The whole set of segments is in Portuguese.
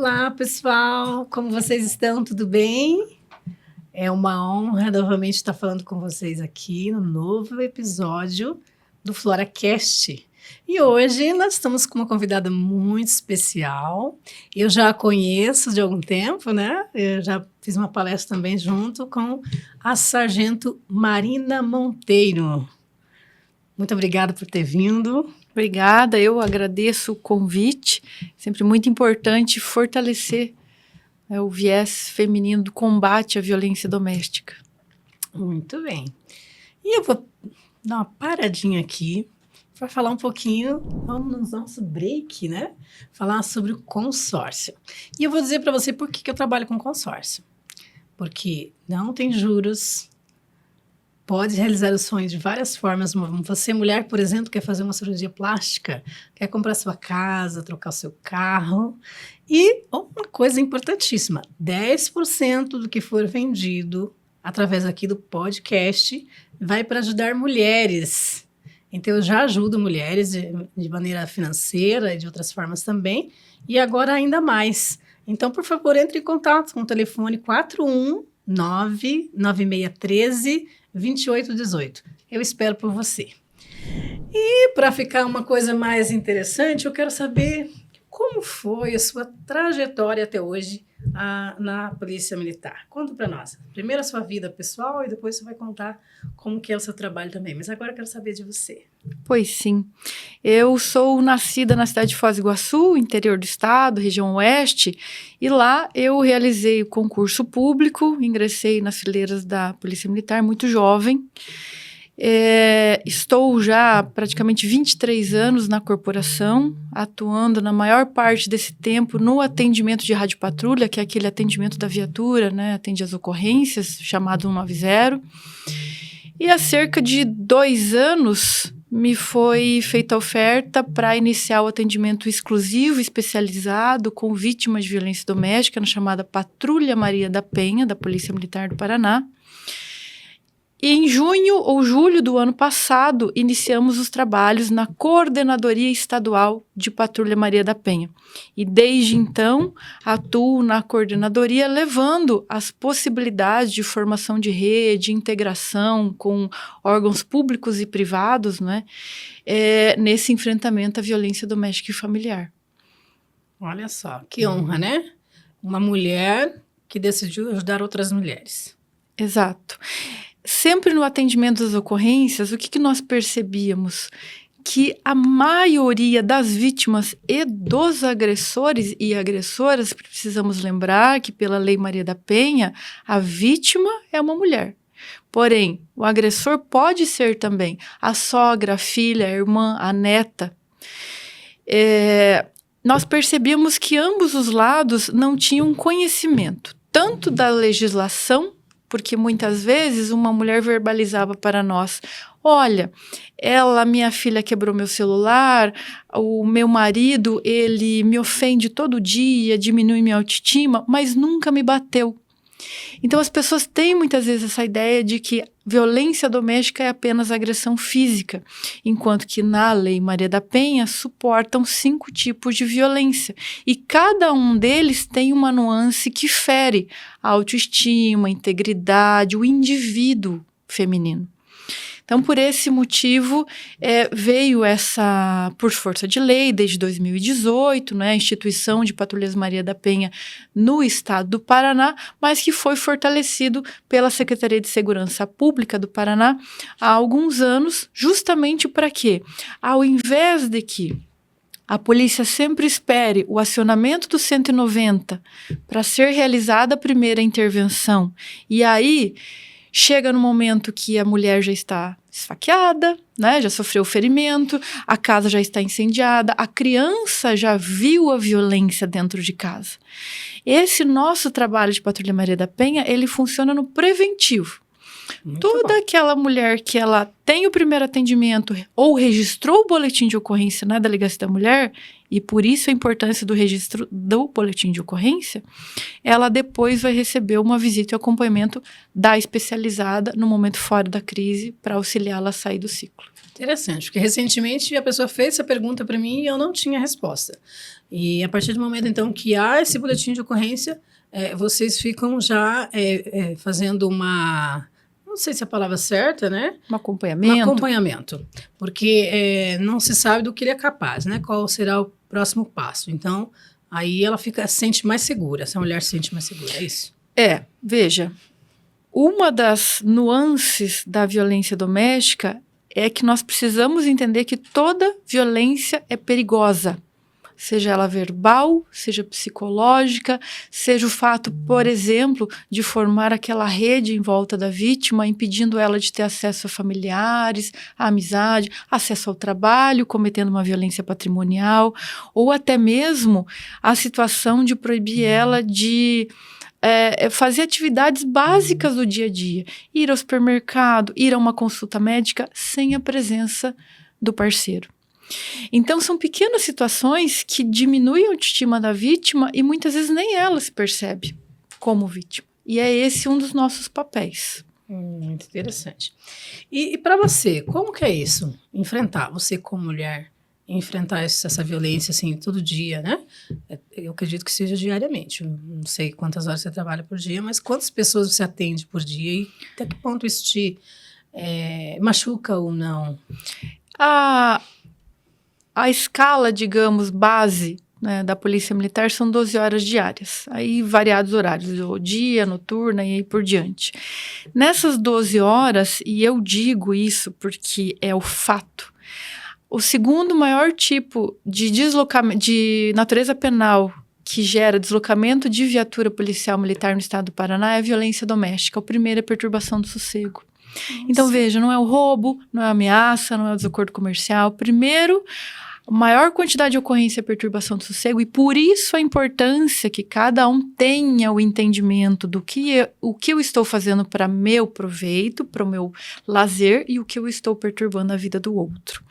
Olá, pessoal! Como vocês estão? Tudo bem? É uma honra novamente estar falando com vocês aqui no novo episódio do FloraCast. E hoje nós estamos com uma convidada muito especial. Eu já a conheço de algum tempo, né? Eu já fiz uma palestra também junto com a Sargento Marina Monteiro. Muito obrigada por ter vindo. Obrigada, eu agradeço o convite. Sempre muito importante fortalecer o viés feminino do combate à violência doméstica. Muito bem. E eu vou dar uma paradinha aqui para falar um pouquinho, vamos no nosso break, né? Falar sobre o consórcio. E eu vou dizer para você por que eu trabalho com consórcio. Porque não tem juros, pode realizar os sonhos de várias formas. Você, mulher, por exemplo, quer fazer uma cirurgia plástica, quer comprar sua casa, trocar o seu carro. E uma coisa importantíssima, 10% do que for vendido através aqui do podcast vai para ajudar mulheres. Então, eu já ajudo mulheres de maneira financeira e de outras formas também. E agora ainda mais. Então, por favor, entre em contato com o telefone 419-9613-2818. Eu espero por você. E para ficar uma coisa mais interessante, eu quero saber como foi a sua trajetória até hoje na Polícia Militar. Conta para nós. Primeiro a sua vida pessoal e depois você vai contar como que é o seu trabalho também. Mas agora eu quero saber de você. Pois sim. Eu sou nascida na cidade de Foz do Iguaçu, interior do estado, região oeste, e lá eu realizei o concurso público, ingressei nas fileiras da Polícia Militar muito jovem. Estou já há praticamente 23 anos na corporação, atuando na maior parte desse tempo no atendimento de radiopatrulha, que é aquele atendimento da viatura, né, atende as ocorrências, chamado 190. E há cerca de 2 anos me foi feita a oferta para iniciar o atendimento exclusivo, especializado, com vítimas de violência doméstica, na chamada Patrulha Maria da Penha, da Polícia Militar do Paraná. E em junho ou julho do ano passado, iniciamos os trabalhos na Coordenadoria Estadual de Patrulha Maria da Penha. E desde então, atuo na coordenadoria, levando as possibilidades de formação de rede, integração com órgãos públicos e privados, né, nesse enfrentamento à violência doméstica e familiar. Olha só, que honra, né? Uma mulher que decidiu ajudar outras mulheres. Exato. Sempre no atendimento das ocorrências, o que nós percebíamos? Que a maioria das vítimas e dos agressores e agressoras, precisamos lembrar que pela Lei Maria da Penha, a vítima é uma mulher. Porém, o agressor pode ser também a sogra, a filha, a irmã, a neta. Nós percebíamos que ambos os lados não tinham conhecimento, tanto da legislação, porque muitas vezes uma mulher verbalizava para nós: olha, minha filha quebrou meu celular, o meu marido, ele me ofende todo dia, diminui minha autoestima, mas nunca me bateu. Então as pessoas têm muitas vezes essa ideia de que violência doméstica é apenas agressão física, enquanto que na Lei Maria da Penha suportam 5 tipos de violência, e cada um deles tem uma nuance que fere a autoestima, a integridade, o indivíduo feminino. Então, por esse motivo, veio por força de lei, desde 2018, né, a instituição de Patrulhas Maria da Penha no estado do Paraná, mas que foi fortalecido pela Secretaria de Segurança Pública do Paraná há alguns anos, justamente para quê? Ao invés de que a polícia sempre espere o acionamento do 190 para ser realizada a primeira intervenção, e aí chega no momento que a mulher já está esfaqueada, né, já sofreu ferimento, a casa já está incendiada, a criança já viu a violência dentro de casa. Esse nosso trabalho de Patrulha Maria da Penha, ele funciona no preventivo. Toda aquela mulher que ela tem o primeiro atendimento ou registrou o boletim de ocorrência na Delegacia da Mulher, e por isso a importância do registro do boletim de ocorrência, ela depois vai receber uma visita e acompanhamento da especializada no momento fora da crise para auxiliá-la a sair do ciclo. Interessante, porque recentemente a pessoa fez essa pergunta para mim e eu não tinha resposta. E a partir do momento, então, que há esse boletim de ocorrência, vocês ficam já fazendo uma... Não sei se é a palavra certa, né? Um acompanhamento. Um acompanhamento, porque não se sabe do que ele é capaz, né? Qual será o próximo passo. Então, aí ela se sente mais segura, essa mulher se sente mais segura, é isso? Veja, uma das nuances da violência doméstica é que nós precisamos entender que toda violência é perigosa. Seja ela verbal, seja psicológica, seja o fato, por exemplo, de formar aquela rede em volta da vítima, impedindo ela de ter acesso a familiares, a amizade, acesso ao trabalho, cometendo uma violência patrimonial, ou até mesmo a situação de proibir ela de fazer atividades básicas do dia a dia, ir ao supermercado, ir a uma consulta médica sem a presença do parceiro. Então, são pequenas situações que diminuem a autoestima da vítima e muitas vezes nem ela se percebe como vítima. E é esse um dos nossos papéis. Muito interessante. E para você, como que é isso? Você como mulher, enfrentar essa violência assim todo dia, né? Eu acredito que seja diariamente. Eu não sei quantas horas você trabalha por dia, mas quantas pessoas você atende por dia e até que ponto isso te machuca ou não? A escala, digamos, base, né, da Polícia Militar são 12 horas diárias, aí variados horários, dia, noturna e aí por diante. Nessas 12 horas, e eu digo isso porque é o fato, o segundo maior tipo de deslocamento, de natureza penal que gera deslocamento de viatura policial militar no estado do Paraná é a violência doméstica. O primeiro é a perturbação do sossego. Nossa. Então, veja, não é o roubo, não é a ameaça, não é o desacordo comercial. Primeiro, a maior quantidade de ocorrência é a perturbação do sossego e por isso a importância que cada um tenha o entendimento do o que eu estou fazendo para meu proveito, para o meu lazer e o que eu estou perturbando a vida do outro.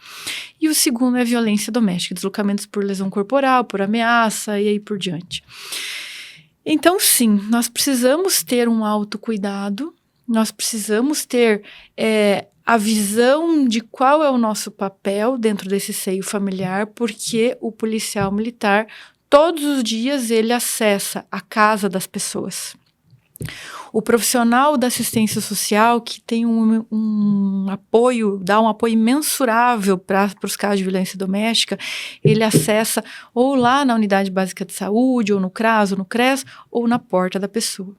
E o segundo é a violência doméstica, deslocamentos por lesão corporal, por ameaça e aí por diante. Então, sim, nós precisamos ter um autocuidado. Nós precisamos ter a visão de qual é o nosso papel dentro desse seio familiar, porque o policial militar, todos os dias, ele acessa a casa das pessoas. O profissional da assistência social, que tem um apoio, dá um apoio mensurável para os casos de violência doméstica, ele acessa ou lá na unidade básica de saúde, ou no CRAS, ou no CRES, ou na porta da pessoa.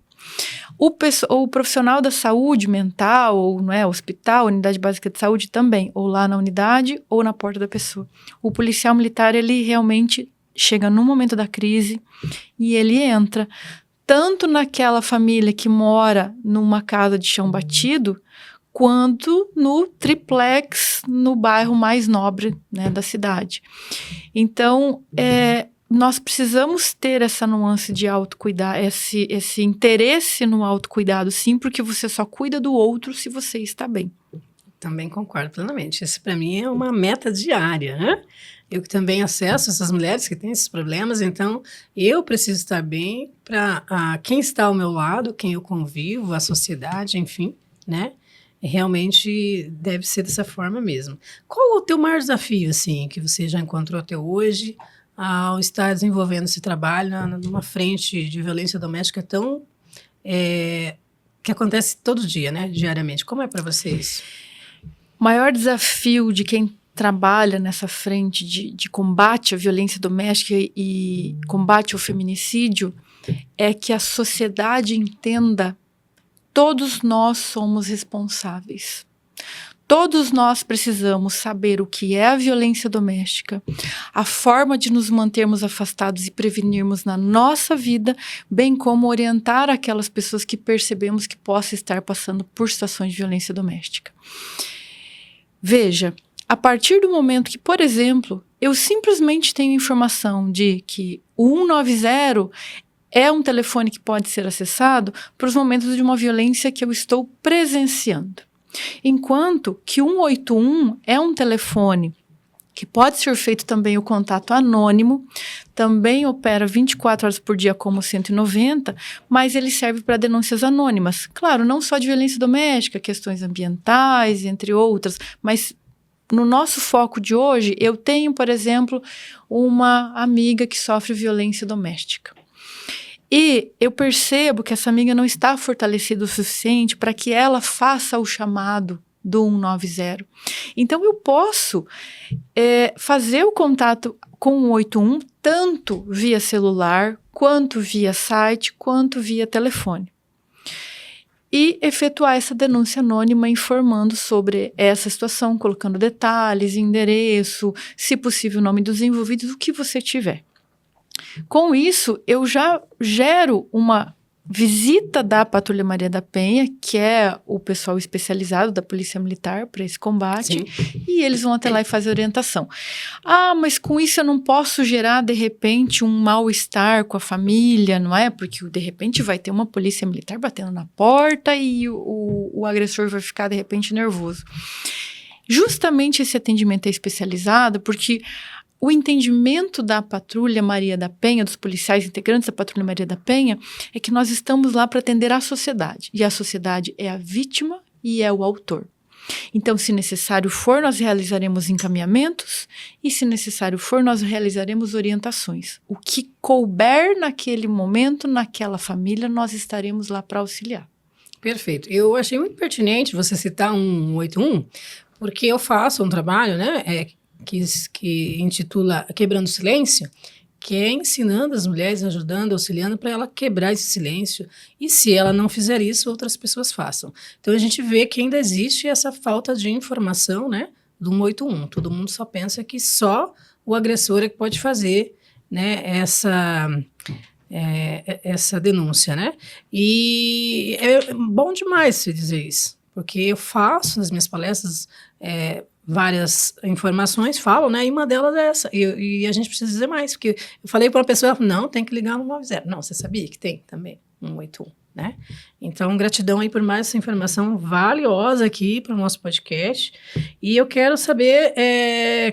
O profissional da saúde mental, ou hospital, unidade básica de saúde também, ou lá na unidade ou na porta da pessoa. O policial militar, ele realmente chega no momento da crise e ele entra tanto naquela família que mora numa casa de chão batido, quanto no triplex no bairro mais nobre, né, da cidade. Então, nós precisamos ter essa nuance de autocuidar, esse interesse no autocuidado, sim, porque você só cuida do outro se você está bem. Também concordo plenamente. Esse, para mim, é uma meta diária, né? Eu que também acesso essas mulheres que têm esses problemas, então eu preciso estar bem para quem está ao meu lado, quem eu convivo, a sociedade, enfim, né? Realmente deve ser dessa forma mesmo. Qual o teu maior desafio, assim, que você já encontrou até hoje, ao estar desenvolvendo esse trabalho numa frente de violência doméstica tão... que acontece todo dia, né? Diariamente. Como é para vocês? O maior desafio de quem trabalha nessa frente de combate à violência doméstica e combate ao feminicídio é que a sociedade entenda: todos nós somos responsáveis. Todos nós precisamos saber o que é a violência doméstica, a forma de nos mantermos afastados e prevenirmos na nossa vida, bem como orientar aquelas pessoas que percebemos que possam estar passando por situações de violência doméstica. Veja, a partir do momento que, por exemplo, eu simplesmente tenho informação de que o 190 é um telefone que pode ser acessado para os momentos de uma violência que eu estou presenciando. Enquanto que 181 é um telefone que pode ser feito também o contato anônimo, também opera 24 horas por dia como 190, mas ele serve para denúncias anônimas. Claro, não só de violência doméstica, questões ambientais, entre outras, mas no nosso foco de hoje, eu tenho, por exemplo, uma amiga que sofre violência doméstica. E eu percebo que essa amiga não está fortalecida o suficiente para que ela faça o chamado do 190. Então, eu posso fazer o contato com o 181, tanto via celular, quanto via site, quanto via telefone. E efetuar essa denúncia anônima informando sobre essa situação, colocando detalhes, endereço, se possível o nome dos envolvidos, o que você tiver. Com isso, eu já gero uma visita da Patrulha Maria da Penha, que é o pessoal especializado da Polícia Militar para esse combate, Sim. e eles vão até lá e fazer orientação. Ah, mas com isso eu não posso gerar, de repente, um mal-estar com a família, não é? Porque, de repente, vai ter uma Polícia Militar batendo na porta e o agressor vai ficar, de repente, nervoso. Justamente esse atendimento é especializado porque o entendimento da Patrulha Maria da Penha, dos policiais integrantes da Patrulha Maria da Penha, é que nós estamos lá para atender a sociedade. E a sociedade é a vítima e é o autor. Então, se necessário for, nós realizaremos encaminhamentos e, se necessário for, nós realizaremos orientações. O que couber naquele momento, naquela família, nós estaremos lá para auxiliar. Perfeito. Eu achei muito pertinente você citar um 181, porque eu faço um trabalho, né, que intitula Quebrando o Silêncio, que é ensinando as mulheres, ajudando, auxiliando para ela quebrar esse silêncio. E se ela não fizer isso, outras pessoas façam. Então a gente vê que ainda existe essa falta de informação, né, do 181. Todo mundo só pensa que só o agressor é que pode fazer, né, essa denúncia, né? E é bom demais você dizer isso, porque eu faço nas minhas palestras várias informações, falo, né? E uma delas é essa. E a gente precisa dizer mais, porque eu falei para uma pessoa, ela falou, não, tem que ligar no 190. Não, você sabia que tem também 181, né? Então, gratidão aí por mais essa informação valiosa aqui para o nosso podcast. E eu quero saber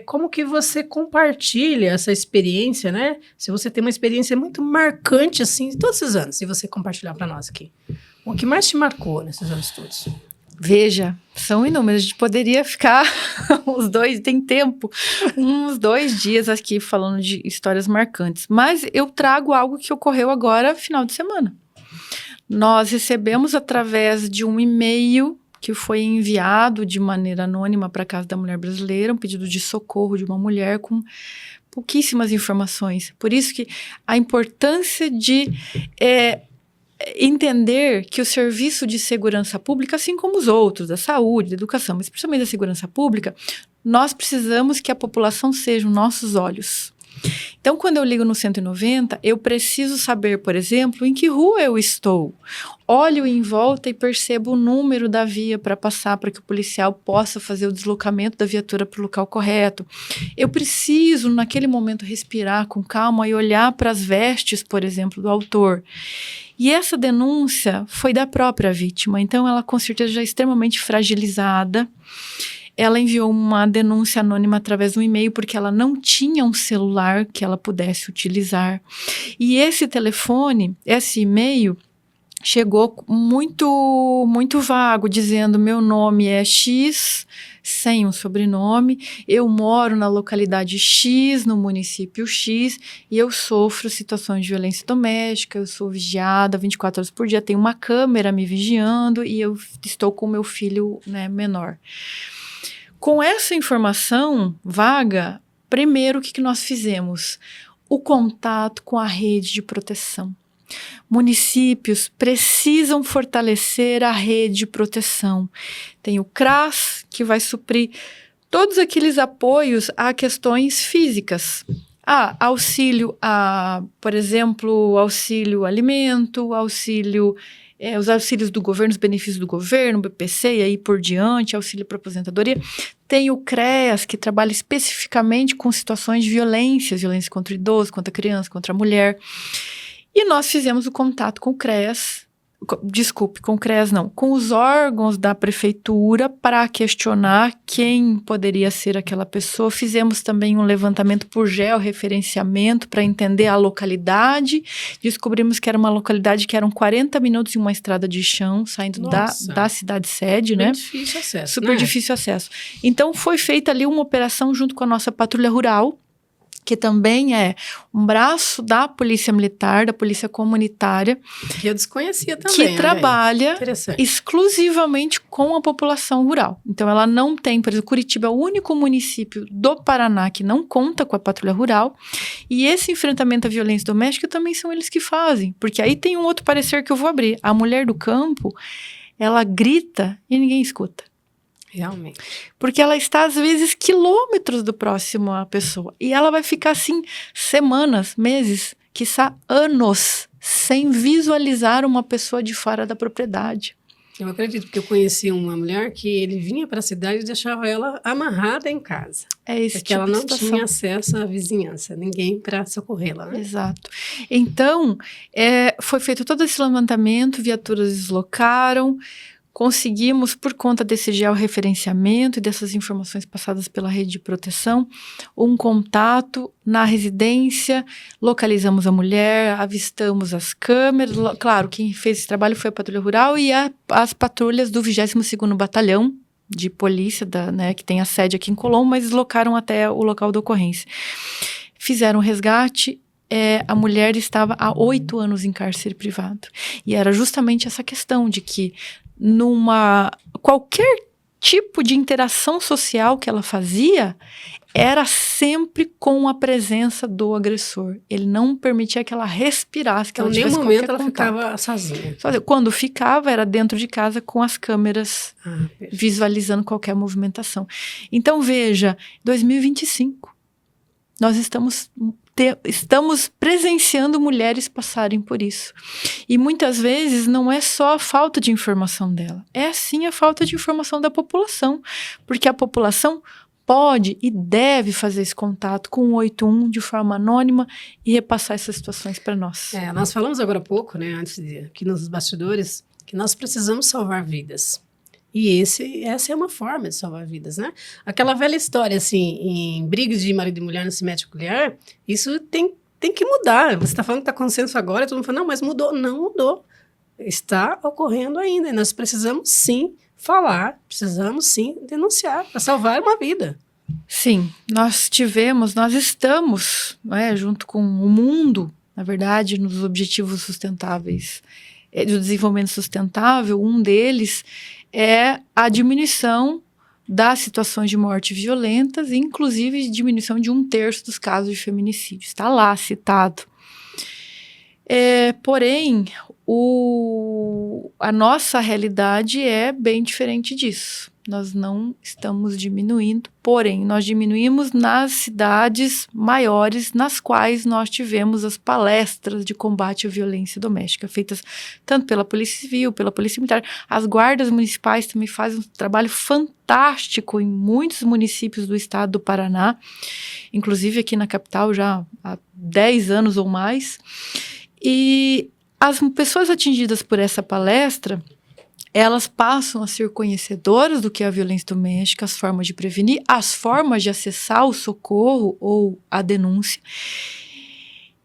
como que você compartilha essa experiência, né? Se você tem uma experiência muito marcante, assim, de todos esses anos, se você compartilhar para nós aqui. O que mais te marcou nesses anos todos? Veja, são inúmeros. A gente poderia ficar uns 2 dias aqui falando de histórias marcantes. Mas eu trago algo que ocorreu agora, final de semana. Nós recebemos através de um e-mail que foi enviado de maneira anônima para a Casa da Mulher Brasileira, um pedido de socorro de uma mulher com pouquíssimas informações. Por isso que a importância de entender que o serviço de segurança pública, assim como os outros, da saúde, da educação, mas principalmente da segurança pública, nós precisamos que a população sejam nossos olhos. Então, quando eu ligo no 190, eu preciso saber, por exemplo, em que rua eu estou. Olho em volta e percebo o número da via para passar, para que o policial possa fazer o deslocamento da viatura para o local correto. Eu preciso, naquele momento, respirar com calma e olhar para as vestes, por exemplo, do autor. E essa denúncia foi da própria vítima, então ela com certeza já é extremamente fragilizada. Ela enviou uma denúncia anônima através do e-mail porque ela não tinha um celular que ela pudesse utilizar. E esse telefone, esse e-mail, chegou muito, muito vago, dizendo meu nome é X, sem um sobrenome, eu moro na localidade X, no município X, e eu sofro situações de violência doméstica, eu sou vigiada 24 horas por dia, tem uma câmera me vigiando e eu estou com meu filho, né, menor. Com essa informação vaga, primeiro o que nós fizemos? O contato com a rede de proteção. Municípios precisam fortalecer a rede de proteção. Tem o CRAS, que vai suprir todos aqueles apoios a questões físicas. Auxílio por exemplo, auxílio alimento, os auxílios do governo, os benefícios do governo, BPC e aí por diante, auxílio para aposentadoria. Tem o CREAS, que trabalha especificamente com situações de violência contra o idoso, contra a criança, contra a mulher. E nós fizemos o contato com o CREAS, desculpe, com o CREAS não, com os órgãos da prefeitura para questionar quem poderia ser aquela pessoa. Fizemos também um levantamento por georreferenciamento para entender a localidade. Descobrimos que era uma localidade que eram 40 minutos em uma estrada de chão, saindo da cidade sede, né? Difícil acesso, super difícil acesso. Então, foi feita ali uma operação junto com a nossa patrulha rural, que também é um braço da Polícia Militar, da Polícia Comunitária. Que eu desconhecia também. Que trabalha exclusivamente com a população rural. Então, ela não tem, por exemplo, Curitiba é o único município do Paraná que não conta com a patrulha rural. E esse enfrentamento à violência doméstica também são eles que fazem. Porque aí tem um outro parecer que eu vou abrir. A mulher do campo, ela grita e ninguém escuta. Realmente. Porque ela está, às vezes, quilômetros do próximo à pessoa. E ela vai ficar, assim, semanas, meses, quiçá anos, sem visualizar uma pessoa de fora da propriedade. Eu acredito, porque eu conheci uma mulher que ele vinha para a cidade e deixava ela amarrada em casa. É esse porque tipo ela de não situação. tinha acesso à vizinhança, ninguém para socorrê-la, né? Exato. Então, foi feito todo esse levantamento, viaturas deslocaram, conseguimos, por conta desse georreferenciamento e dessas informações passadas pela rede de proteção, um contato na residência, localizamos a mulher, avistamos as câmeras. Claro, quem fez esse trabalho foi a Patrulha Rural e as patrulhas do 22º Batalhão de Polícia, que tem a sede aqui em Colombo, mas deslocaram até o local da ocorrência. Fizeram um resgate. A mulher estava há 8 anos em cárcere privado. E era justamente essa questão de que qualquer tipo de interação social que ela fazia era sempre com a presença do agressor. Ele não permitia que ela respirasse, que ela tivesse qualquer contato. Em nenhum momento ela ficava sozinha. Quando ficava, era dentro de casa com as câmeras visualizando qualquer movimentação. Então, veja, 2025, nós estamos presenciando mulheres passarem por isso. E muitas vezes não é só a falta de informação dela, é sim a falta de informação da população, porque a população pode e deve fazer esse contato com o 181 de forma anônima e repassar essas situações para nós. Nós falamos agora há pouco, aqui nos bastidores, que nós precisamos salvar vidas. E essa é uma forma de salvar vidas, né? Aquela velha história, assim, em brigas de marido e mulher não se mete a colher, isso tem que mudar. Você está falando que está acontecendo isso agora, todo mundo fala, não, mas mudou. Não mudou. Está ocorrendo ainda. E nós precisamos, sim, falar, precisamos, sim, denunciar para salvar uma vida. Sim, nós estamos, junto com o mundo, na verdade, nos objetivos sustentáveis do desenvolvimento sustentável, um deles é a diminuição das situações de morte violentas, inclusive diminuição de 1/3 dos casos de feminicídio. Está lá citado. Porém, a nossa realidade é bem diferente disso. Nós não estamos diminuindo, porém, nós diminuímos nas cidades maiores, nas quais nós tivemos as palestras de combate à violência doméstica, feitas tanto pela Polícia Civil, pela Polícia Militar. As guardas municipais também fazem um trabalho fantástico em muitos municípios do estado do Paraná, inclusive aqui na capital já há 10 anos ou mais. E as pessoas atingidas por essa palestra, elas passam a ser conhecedoras do que é a violência doméstica, as formas de prevenir, as formas de acessar o socorro ou a denúncia.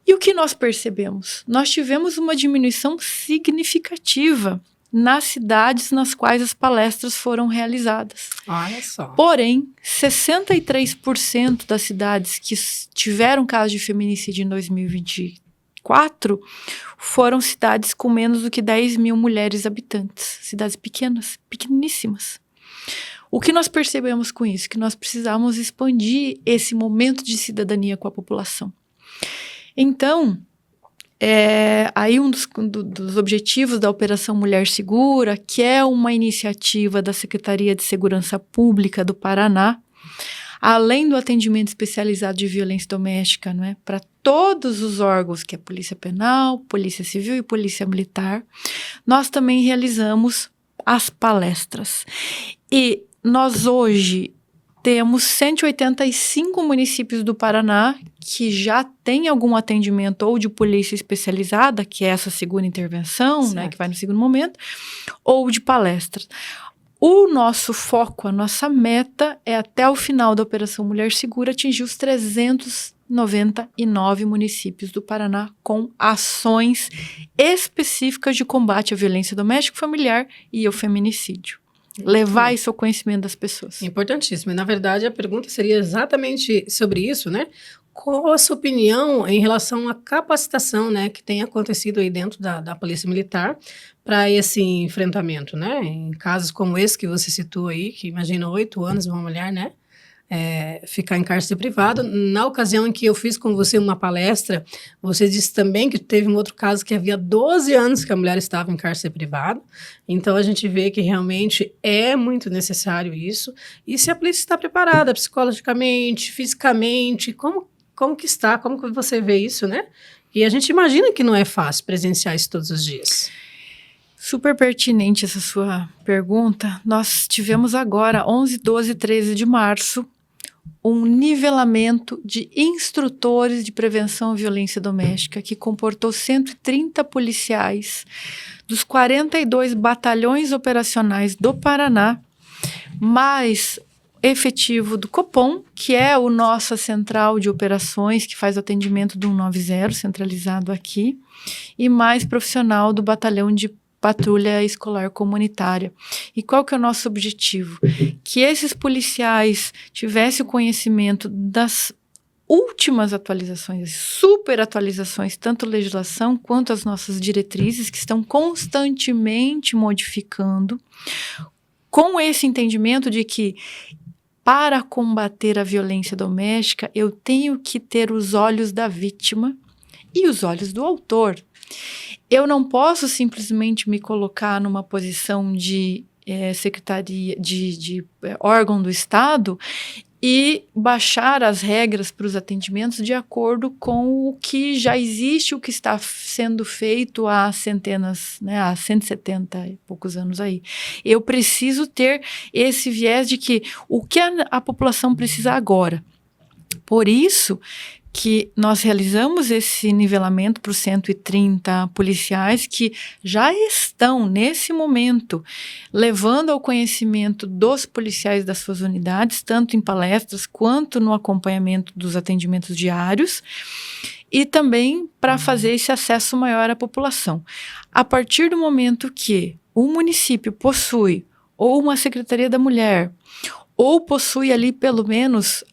E o que nós percebemos? Nós tivemos uma diminuição significativa nas cidades nas quais as palestras foram realizadas. Olha só. Porém, 63% das cidades que tiveram casos de feminicídio em 2024 foram cidades com menos do que 10 mil mulheres habitantes. Cidades pequenas, pequeníssimas. O que nós percebemos com isso? Que nós precisamos expandir esse momento de cidadania com a população. Então, aí um dos objetivos da Operação Mulher Segura, que é uma iniciativa da Secretaria de Segurança Pública do Paraná, além do atendimento especializado de violência doméstica, para todos os órgãos, que é Polícia Penal, Polícia Civil e Polícia Militar, nós também realizamos as palestras. E nós hoje temos 185 municípios do Paraná que já tem algum atendimento ou de polícia especializada, que é essa segunda intervenção, né, que vai no segundo momento, ou de palestras. O nosso foco, a nossa meta é até o final da Operação Mulher Segura atingir os 399 municípios do Paraná com ações específicas de combate à violência doméstica, familiar e ao feminicídio. Levar isso ao conhecimento das pessoas. Importantíssimo. E, na verdade, a pergunta seria exatamente sobre isso, né? Qual a sua opinião em relação à capacitação, né, que tem acontecido aí dentro da Polícia Militar para esse enfrentamento, né? Em casos como esse que você citou aí, que imagina 8 anos uma mulher, né? Ficar em cárcere privado. Na ocasião em que eu fiz com você uma palestra, você disse também que teve um outro caso que havia 12 anos que a mulher estava em cárcere privado. Então, a gente vê que realmente é muito necessário isso. E se a polícia está preparada psicologicamente, fisicamente, como que está? Como que você vê isso, né? E a gente imagina que não é fácil presenciar isso todos os dias. Super pertinente essa sua pergunta. Nós tivemos agora, 11, 12 e 13 de março, um nivelamento de instrutores de prevenção à violência doméstica que comportou 130 policiais dos 42 batalhões operacionais do Paraná, mais efetivo do Copom, que é a nossa central de operações, que faz o atendimento do 190, centralizado aqui, e mais profissional do batalhão de patrulha escolar comunitária. E qual que é o nosso objetivo? Que esses policiais tivessem o conhecimento das últimas atualizações, super atualizações, tanto legislação quanto as nossas diretrizes, que estão constantemente modificando, com esse entendimento de que para combater a violência doméstica, eu tenho que ter os olhos da vítima e os olhos do autor. Eu não posso simplesmente me colocar numa posição de secretaria, de órgão do Estado e baixar as regras para os atendimentos de acordo com o que já existe, o que está sendo feito há centenas, né, há 170 e poucos anos aí. Eu preciso ter esse viés de que o que a população precisa agora. Por isso que nós realizamos esse nivelamento para os 130 policiais que já estão, nesse momento, levando ao conhecimento dos policiais das suas unidades, tanto em palestras quanto no acompanhamento dos atendimentos diários, e também para fazer esse acesso maior à população. A partir do momento que o município possui ou uma Secretaria da Mulher, ou possui ali pelo menos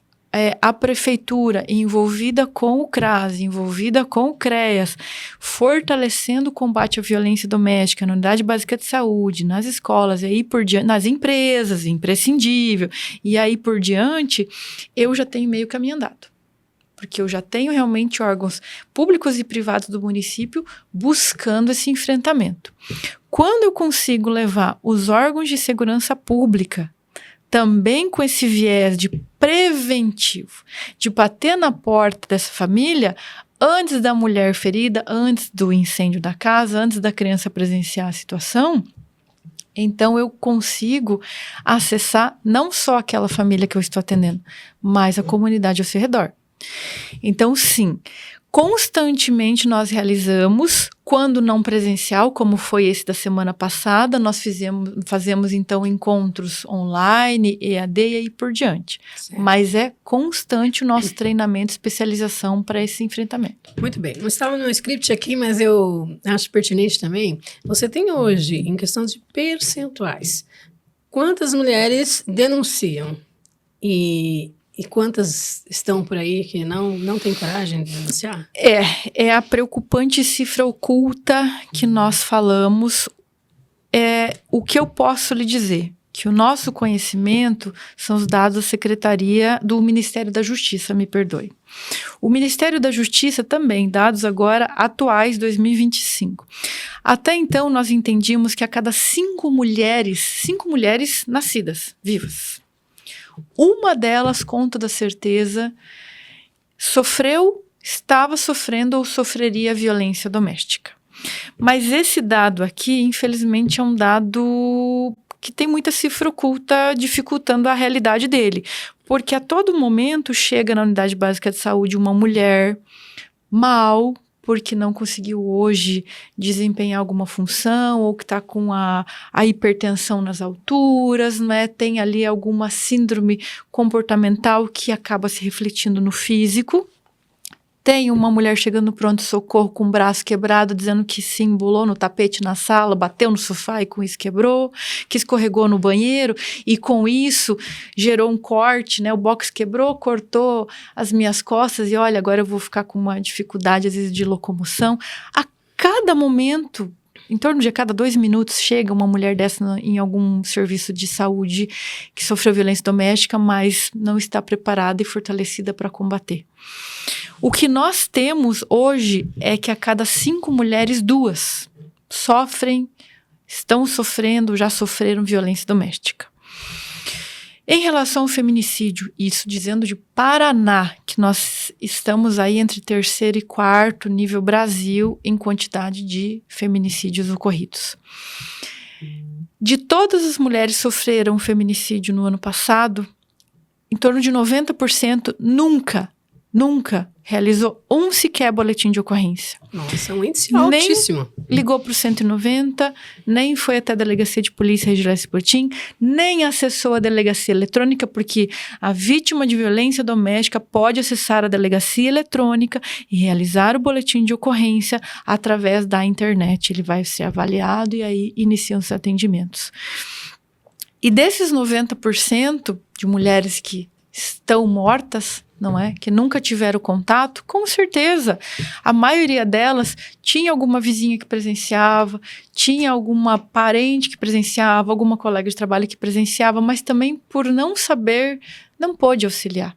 a prefeitura envolvida com o CRAS, envolvida com o CREAS, fortalecendo o combate à violência doméstica na unidade básica de saúde, nas escolas, e aí por diante, nas empresas, imprescindível, e aí por diante, eu já tenho meio caminho andado. Porque eu já tenho realmente órgãos públicos e privados do município buscando esse enfrentamento. Quando eu consigo levar os órgãos de segurança pública também com esse viés de preventivo, de bater na porta dessa família antes da mulher ferida, antes do incêndio da casa, antes da criança presenciar a situação, então eu consigo acessar não só aquela família que eu estou atendendo, mas a comunidade ao seu redor. Então, sim, constantemente nós realizamos, quando não presencial, como foi esse da semana passada, nós fazemos então encontros online, EAD e aí por diante. Certo. Mas é constante o nosso treinamento, especialização para esse enfrentamento. Muito bem. Não estava no script aqui, mas eu acho pertinente também. Você tem hoje, em questão de percentuais, quantas mulheres denunciam e quantas estão por aí que não têm coragem de denunciar? É a preocupante cifra oculta que nós falamos. O que eu posso lhe dizer? Que o nosso conhecimento são os dados da Secretaria do Ministério da Justiça, me perdoe. O Ministério da Justiça também, dados agora atuais, 2025. Até então, nós entendíamos que a cada 5 mulheres nascidas, vivas, uma delas, com toda certeza, estava sofrendo ou sofreria violência doméstica. Mas esse dado aqui, infelizmente, é um dado que tem muita cifra oculta, dificultando a realidade dele. Porque a todo momento chega na unidade básica de saúde uma mulher mal, porque não conseguiu hoje desempenhar alguma função, ou que está com a hipertensão nas alturas, né? Tem ali alguma síndrome comportamental que acaba se refletindo no físico. Tem uma mulher chegando no pronto-socorro com o braço quebrado, dizendo que se embolou no tapete na sala, bateu no sofá e com isso quebrou, que escorregou no banheiro e com isso gerou um corte, né? O box quebrou, cortou as minhas costas e olha, agora eu vou ficar com uma dificuldade às vezes de locomoção. A cada momento, em torno de a cada 2 minutos, chega uma mulher dessa em algum serviço de saúde que sofreu violência doméstica, mas não está preparada e fortalecida para combater. O que nós temos hoje é que a cada 5 mulheres, 2 estão sofrendo, já sofreram violência doméstica. Em relação ao feminicídio, isso dizendo de Paraná, que nós estamos aí entre 3º e 4º nível Brasil em quantidade de feminicídios ocorridos. De todas as mulheres que sofreram feminicídio no ano passado, em torno de 90% nunca realizou sequer boletim de ocorrência. Nossa, é um índice altíssimo. Nem ligou para o 190, nem foi até a delegacia de polícia registrar esse boletim, nem acessou a delegacia eletrônica, porque a vítima de violência doméstica pode acessar a delegacia eletrônica e realizar o boletim de ocorrência através da internet. Ele vai ser avaliado e aí iniciam os atendimentos. E desses 90% de mulheres que estão mortas, não é? Que nunca tiveram contato, com certeza, a maioria delas tinha alguma vizinha que presenciava, tinha alguma parente que presenciava, alguma colega de trabalho que presenciava, mas também por não saber, não pôde auxiliar.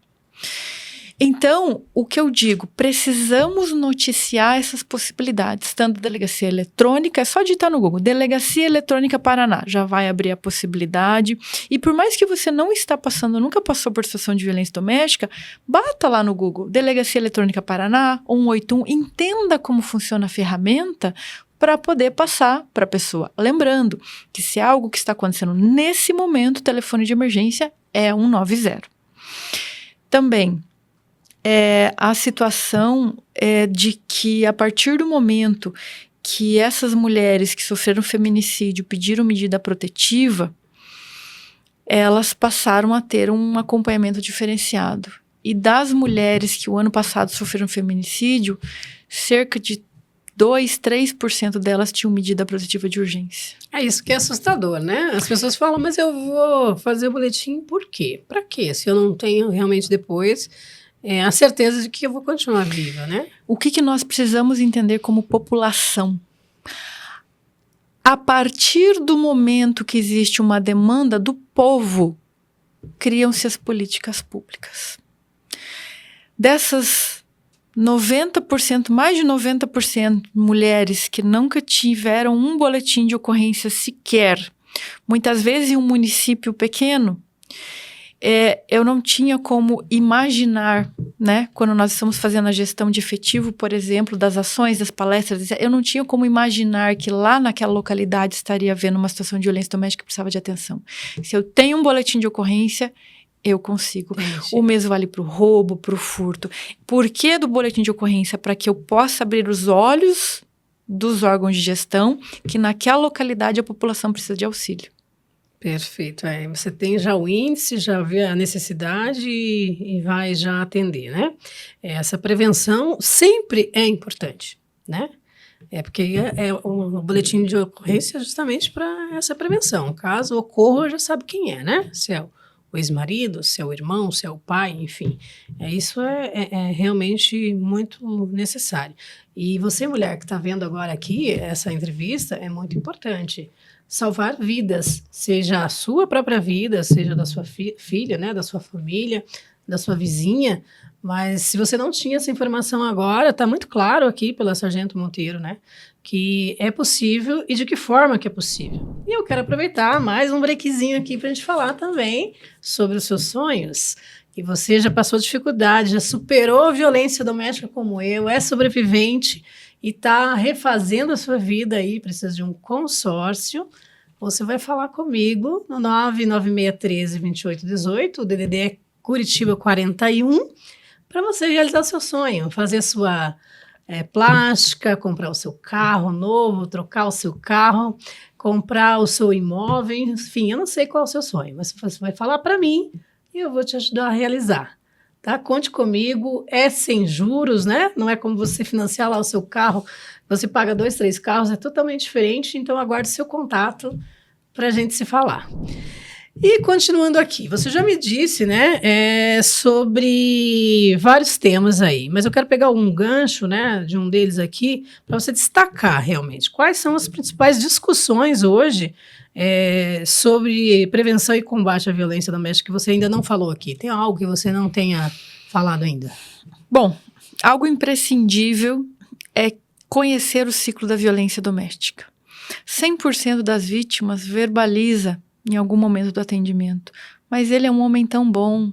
Então, o que eu digo, precisamos noticiar essas possibilidades, tanto delegacia eletrônica, é só digitar no Google, Delegacia Eletrônica Paraná, já vai abrir a possibilidade, e por mais que você não está passando, nunca passou por situação de violência doméstica, bata lá no Google, Delegacia Eletrônica Paraná, 181, entenda como funciona a ferramenta, para poder passar para a pessoa. Lembrando que se é algo que está acontecendo nesse momento, o telefone de emergência é 190. Também, a situação de que a partir do momento que essas mulheres que sofreram feminicídio pediram medida protetiva, elas passaram a ter um acompanhamento diferenciado. E das mulheres que o ano passado sofreram feminicídio, cerca de 2-3% delas tinham medida protetiva de urgência. É isso que é assustador, né? As pessoas falam, mas eu vou fazer o boletim por quê? Para quê? Se eu não tenho realmente depois a certeza de que eu vou continuar viva, né? O que nós precisamos entender como população? A partir do momento que existe uma demanda do povo, criam-se as políticas públicas. Dessas 90%, mais de 90% mulheres que nunca tiveram um boletim de ocorrência sequer, muitas vezes em um município pequeno, eu não tinha como imaginar, né, quando nós estamos fazendo a gestão de efetivo, por exemplo, das ações, das palestras, eu não tinha como imaginar que lá naquela localidade estaria havendo uma situação de violência doméstica que precisava de atenção. Se eu tenho um boletim de ocorrência, eu consigo. Entendi. O mesmo vale para o roubo, para o furto. Por que do boletim de ocorrência? Para que eu possa abrir os olhos dos órgãos de gestão que naquela localidade a população precisa de auxílio. Perfeito. Você tem já o índice, já vê a necessidade e vai já atender, né? Essa prevenção sempre é importante, né? Porque o boletim de ocorrência é justamente para essa prevenção. Caso ocorra, já sabe quem é, né? Se é o ex-marido, se é o irmão, se é o pai, enfim. Isso é realmente muito necessário. E você, mulher, que está vendo agora aqui, essa entrevista é muito importante. Salvar vidas, seja a sua própria vida, seja da sua filha, né, da sua família, da sua vizinha. Mas se você não tinha essa informação agora, está muito claro aqui pela Sargento Monteiro, né, que é possível e de que forma que é possível. E eu quero aproveitar mais um breakzinho aqui para a gente falar também sobre os seus sonhos. E você já passou dificuldade, já superou a violência doméstica como eu, é sobrevivente e está refazendo a sua vida aí, precisa de um consórcio. Você vai falar comigo no 99613-2818, o DDD é Curitiba 41, para você realizar o seu sonho, fazer a sua plástica, comprar o seu carro novo, trocar o seu carro, comprar o seu imóvel, enfim, eu não sei qual é o seu sonho, mas você vai falar para mim e eu vou te ajudar a realizar. Tá? Conte comigo, é sem juros, né? Não é como você financiar lá o seu carro, você paga 2, 3 carros, é totalmente diferente, então aguarde seu contato para a gente se falar. E continuando aqui, você já me disse, né, sobre vários temas aí, mas eu quero pegar um gancho, né, de um deles aqui, para você destacar realmente quais são as principais discussões hoje sobre prevenção e combate à violência doméstica que você ainda não falou aqui. Tem algo que você não tenha falado ainda? Bom, algo imprescindível é conhecer o ciclo da violência doméstica. 100% das vítimas verbaliza em algum momento do atendimento, mas ele é um homem tão bom,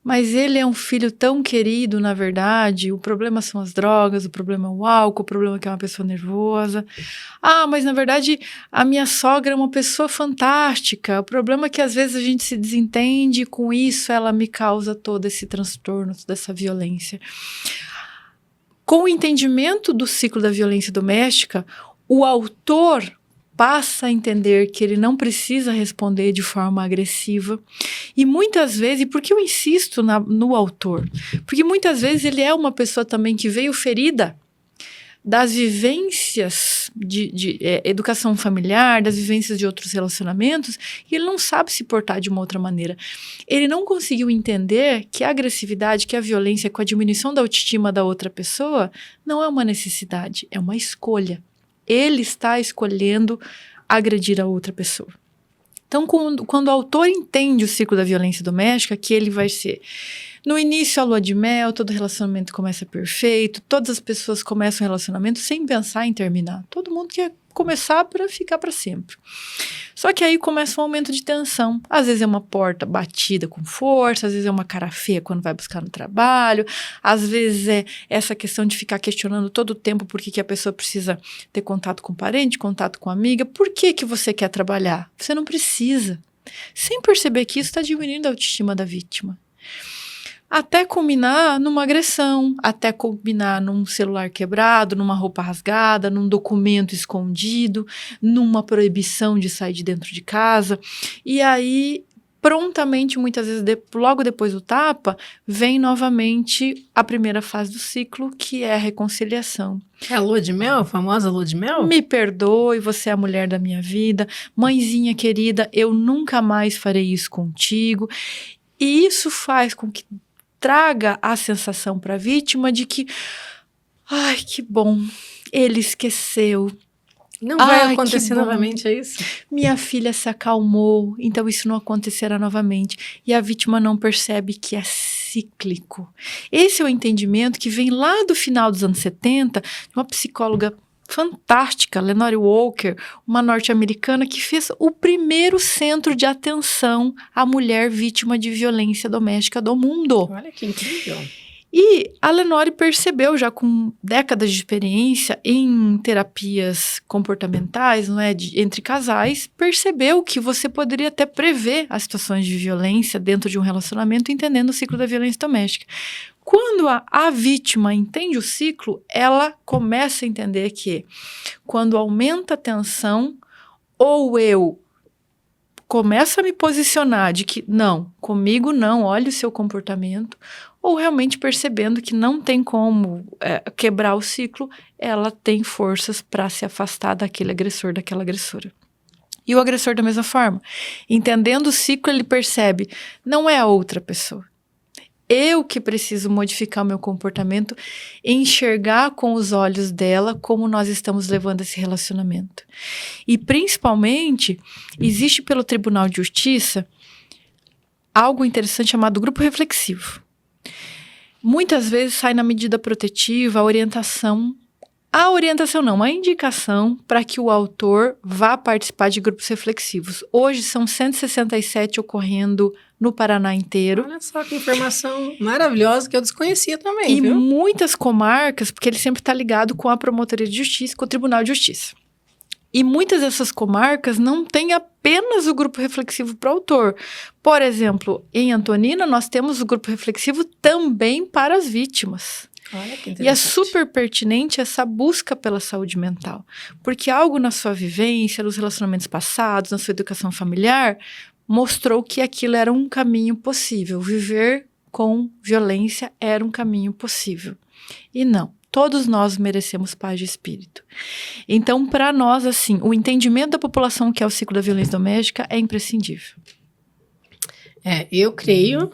mas ele é um filho tão querido, na verdade, o problema são as drogas, o problema é o álcool, o problema é que é uma pessoa nervosa. Ah, mas na verdade a minha sogra é uma pessoa fantástica, o problema é que às vezes a gente se desentende e com isso ela me causa todo esse transtorno, toda essa violência. Com o entendimento do ciclo da violência doméstica, o autor passa a entender que ele não precisa responder de forma agressiva. E muitas vezes, e por que eu insisto no autor? Porque muitas vezes ele é uma pessoa também que veio ferida das vivências de educação familiar, das vivências de outros relacionamentos, e ele não sabe se portar de uma outra maneira. Ele não conseguiu entender que a agressividade, que a violência, com a diminuição da autoestima da outra pessoa, não é uma necessidade, é uma escolha. Ele está escolhendo agredir a outra pessoa. Então, quando o autor entende o ciclo da violência doméstica, que ele vai ser, no início, a lua de mel, todo relacionamento começa perfeito, todas as pessoas começam o relacionamento sem pensar em terminar. Todo mundo quer começar para ficar para sempre. Só que aí começa um aumento de tensão. Às vezes é uma porta batida com força, às vezes é uma cara feia quando vai buscar no trabalho, às vezes é essa questão de ficar questionando todo o tempo por que a pessoa precisa ter contato com o parente, contato com a amiga. Por que você quer trabalhar? Você não precisa. Sem perceber que isso está diminuindo a autoestima da vítima. Até culminar numa agressão, até culminar num celular quebrado, numa roupa rasgada, num documento escondido, numa proibição de sair de dentro de casa. E aí, prontamente, muitas vezes, logo depois do tapa, vem novamente a primeira fase do ciclo, que é a reconciliação. É a lua de mel, a famosa lua de mel? Me perdoe, você é a mulher da minha vida. Mãezinha querida, eu nunca mais farei isso contigo. E isso faz com que traga a sensação para a vítima de que, ai, que bom, ele esqueceu. Não vai acontecer novamente, é isso? Minha filha se acalmou, então isso não acontecerá novamente. E a vítima não percebe que é cíclico. Esse é o entendimento que vem lá do final dos anos 70, de uma psicóloga fantástica, Lenore Walker, uma norte-americana que fez o primeiro centro de atenção à mulher vítima de violência doméstica do mundo. Olha que incrível. E a Lenore percebeu, já com décadas de experiência em terapias comportamentais, não é, entre casais, percebeu que você poderia até prever as situações de violência dentro de um relacionamento, entendendo o ciclo da violência doméstica. Quando a vítima entende o ciclo, ela começa a entender que quando aumenta a tensão, ou eu começo a me posicionar de que não, comigo não, olha o seu comportamento, ou realmente percebendo que não tem como quebrar o ciclo, ela tem forças para se afastar daquele agressor, daquela agressora. E o agressor da mesma forma. Entendendo o ciclo, ele percebe, não é a outra pessoa. Eu que preciso modificar o meu comportamento, enxergar com os olhos dela como nós estamos levando esse relacionamento. E principalmente, existe pelo Tribunal de Justiça algo interessante chamado grupo reflexivo. Muitas vezes sai na medida protetiva a indicação para que o autor vá participar de grupos reflexivos. Hoje são 167 ocorrendo no Paraná inteiro. Olha só que informação maravilhosa que eu desconhecia também, e viu? Muitas comarcas, porque ele sempre está ligado com a Promotoria de Justiça, com o Tribunal de Justiça. E muitas dessas comarcas não têm apenas o grupo reflexivo para o autor. Por exemplo, em Antonina, nós temos o grupo reflexivo também para as vítimas. Olha que interessante. E é super pertinente essa busca pela saúde mental. Porque algo na sua vivência, nos relacionamentos passados, na sua educação familiar, mostrou que aquilo era um caminho possível. Viver com violência era um caminho possível. E não. Todos nós merecemos paz de espírito. Então, para nós, assim, o entendimento da população que é o ciclo da violência doméstica é imprescindível. Eu creio,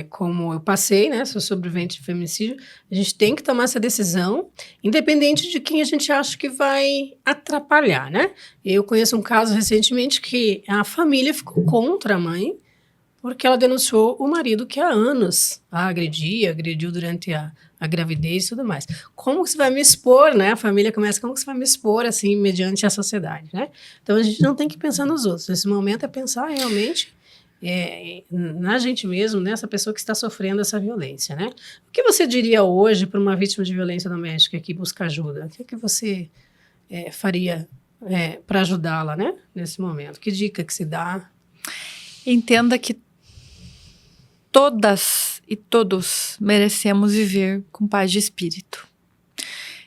como eu passei, né, sou sobrevivente de feminicídio, a gente tem que tomar essa decisão, independente de quem a gente acha que vai atrapalhar, né? Eu conheço um caso recentemente que a família ficou contra a mãe, porque ela denunciou o marido que há anos a agrediu durante a gravidez e tudo mais. Como que você vai me expor, né? A família começa, como que você vai me expor, assim, mediante a sociedade, né? Então, a gente não tem que pensar nos outros. Nesse momento é pensar realmente na gente mesmo, nessa pessoa que está sofrendo essa violência, né? O que você diria hoje para uma vítima de violência doméstica que busca ajuda? O que você faria para ajudá-la, né? Nesse momento? Que dica que se dá? Entenda que todas e todos merecemos viver com paz de espírito.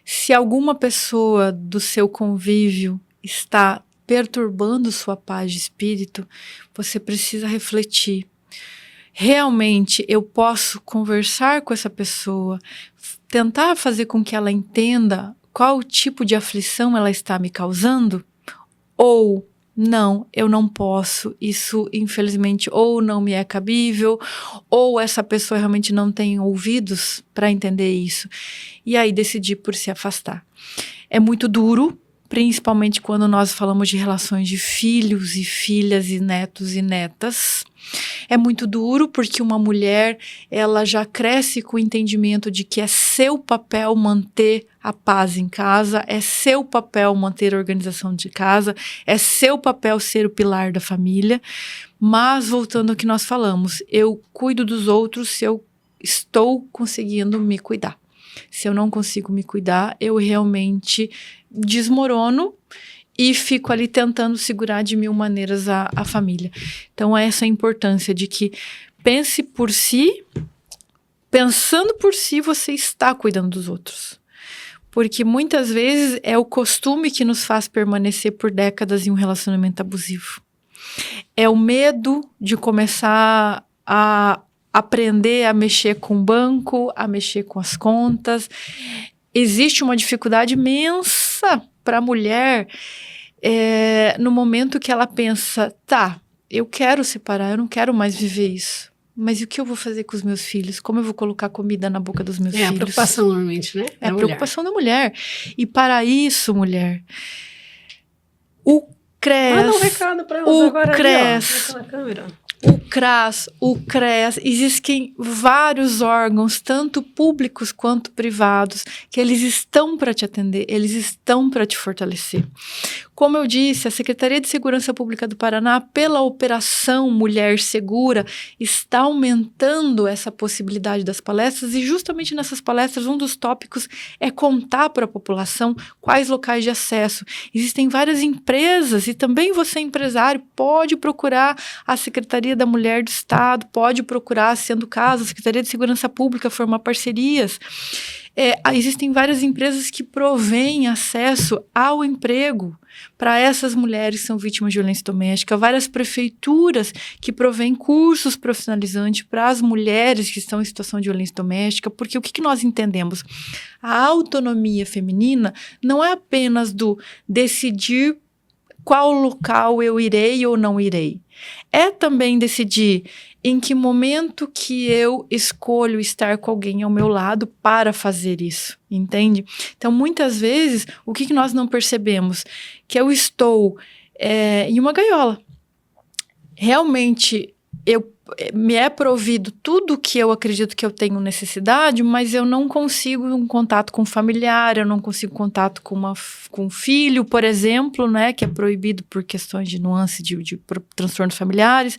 Se alguma pessoa do seu convívio está perturbando sua paz de espírito, você precisa refletir. Realmente eu posso conversar com essa pessoa, tentar fazer com que ela entenda qual tipo de aflição ela está me causando? Ou não, eu não posso, isso infelizmente ou não me é cabível, ou essa pessoa realmente não tem ouvidos para entender isso. E aí decidir por se afastar. É muito duro, principalmente quando nós falamos de relações de filhos e filhas e netos e netas. É muito duro porque uma mulher, ela já cresce com o entendimento de que é seu papel manter a paz em casa, é seu papel manter a organização de casa, é seu papel ser o pilar da família. Mas, voltando ao que nós falamos, eu cuido dos outros se eu estou conseguindo me cuidar. Se eu não consigo me cuidar, eu realmente desmorono e fico ali tentando segurar de mil maneiras a família. Então, essa é a importância de que pense por si, pensando por si, você está cuidando dos outros. Porque muitas vezes é o costume que nos faz permanecer por décadas em um relacionamento abusivo. É o medo de começar a aprender a mexer com o banco, a mexer com as contas. Existe uma dificuldade imensa para a mulher no momento que ela pensa, tá, eu quero separar, eu não quero mais viver isso. Mas e o que eu vou fazer com os meus filhos? Como eu vou colocar comida na boca dos meus filhos? É a preocupação normalmente, né? É a preocupação da mulher. E para isso, mulher, o CRES... Manda um recado para elas agora CRES, ali, ó, naquela câmera. O CRAS, o CREAS, existem vários órgãos, tanto públicos quanto privados, que eles estão para te atender, eles estão para te fortalecer. Como eu disse, a Secretaria de Segurança Pública do Paraná, pela Operação Mulher Segura, está aumentando essa possibilidade das palestras e justamente nessas palestras um dos tópicos é contar para a população quais locais de acesso. Existem várias empresas e também você empresário pode procurar a Secretaria da Mulher do Estado, pode procurar, sendo o caso, a Secretaria de Segurança Pública formar parcerias. Existem várias empresas que provêm acesso ao emprego para essas mulheres que são vítimas de violência doméstica, várias prefeituras que provêm cursos profissionalizantes para as mulheres que estão em situação de violência doméstica, porque o que nós entendemos? A autonomia feminina não é apenas do decidir qual local eu irei ou não irei. É também decidir em que momento que eu escolho estar com alguém ao meu lado para fazer isso, entende? Então, muitas vezes, o que nós não percebemos? Que eu estou em uma gaiola. Realmente, me é provido tudo que eu acredito que eu tenho necessidade, mas eu não consigo um contato com familiar, eu não consigo contato com um filho, por exemplo, né, que é proibido por questões de nuance de transtornos familiares.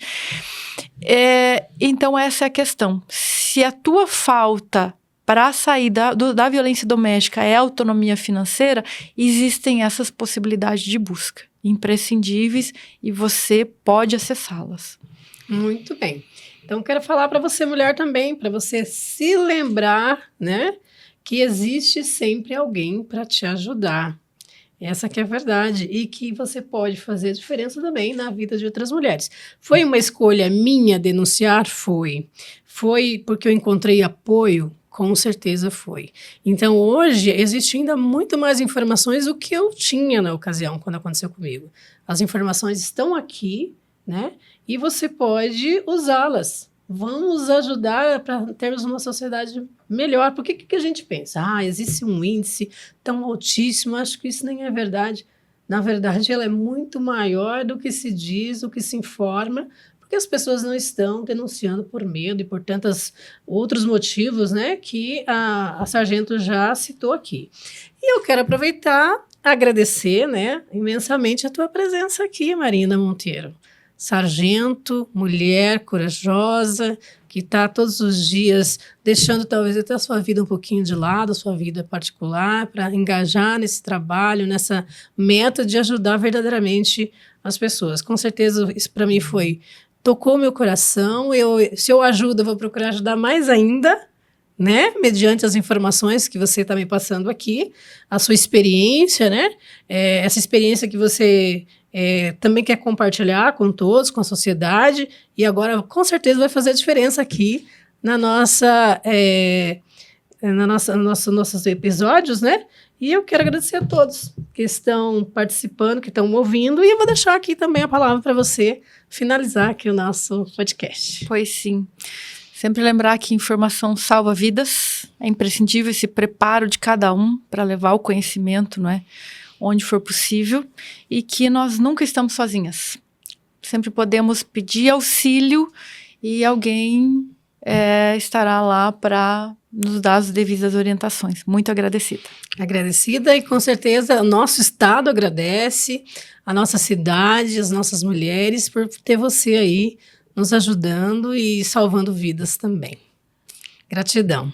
Então, essa é a questão. Se a tua falta para sair da violência doméstica é a autonomia financeira, existem essas possibilidades de busca imprescindíveis e você pode acessá-las. Muito bem. Então, quero falar para você, mulher, também, para você se lembrar, né, que existe sempre alguém para te ajudar. Essa que é a verdade. E que você pode fazer diferença também na vida de outras mulheres. Foi uma escolha minha denunciar? Foi. Foi porque eu encontrei apoio? Com certeza foi. Então, hoje, existe ainda muito mais informações do que eu tinha na ocasião, quando aconteceu comigo. As informações estão aqui, né? E você pode usá-las. Vamos ajudar para termos uma sociedade melhor. Por que a gente pensa? Existe um índice tão altíssimo. Acho que isso nem é verdade. Na verdade, ela é muito maior do que se diz, do que se informa, porque as pessoas não estão denunciando por medo e por tantos outros motivos, né, que a Sargento já citou aqui. E eu quero aproveitar, agradecer, né, imensamente a tua presença aqui, Marina Monteiro. Sargento, mulher corajosa, que está todos os dias deixando talvez até a sua vida um pouquinho de lado, a sua vida particular, para engajar nesse trabalho, nessa meta de ajudar verdadeiramente as pessoas. Com certeza isso para mim tocou meu coração. Se eu ajudo, eu vou procurar ajudar mais ainda, né? Mediante as informações que você está me passando aqui, a sua experiência, né? Essa experiência que você também quer compartilhar com todos, com a sociedade, e agora com certeza vai fazer a diferença aqui nossos episódios, né? E eu quero agradecer a todos que estão participando, que estão ouvindo, e eu vou deixar aqui também a palavra para você finalizar aqui o nosso podcast. Pois sim. Sempre lembrar que informação salva vidas, é imprescindível esse preparo de cada um para levar o conhecimento, não é? Onde for possível, e que nós nunca estamos sozinhas. Sempre podemos pedir auxílio e alguém estará lá para nos dar as devidas orientações. Muito agradecida. Agradecida, e com certeza o nosso estado agradece, a nossa cidade, as nossas mulheres, por ter você aí nos ajudando e salvando vidas também. Gratidão.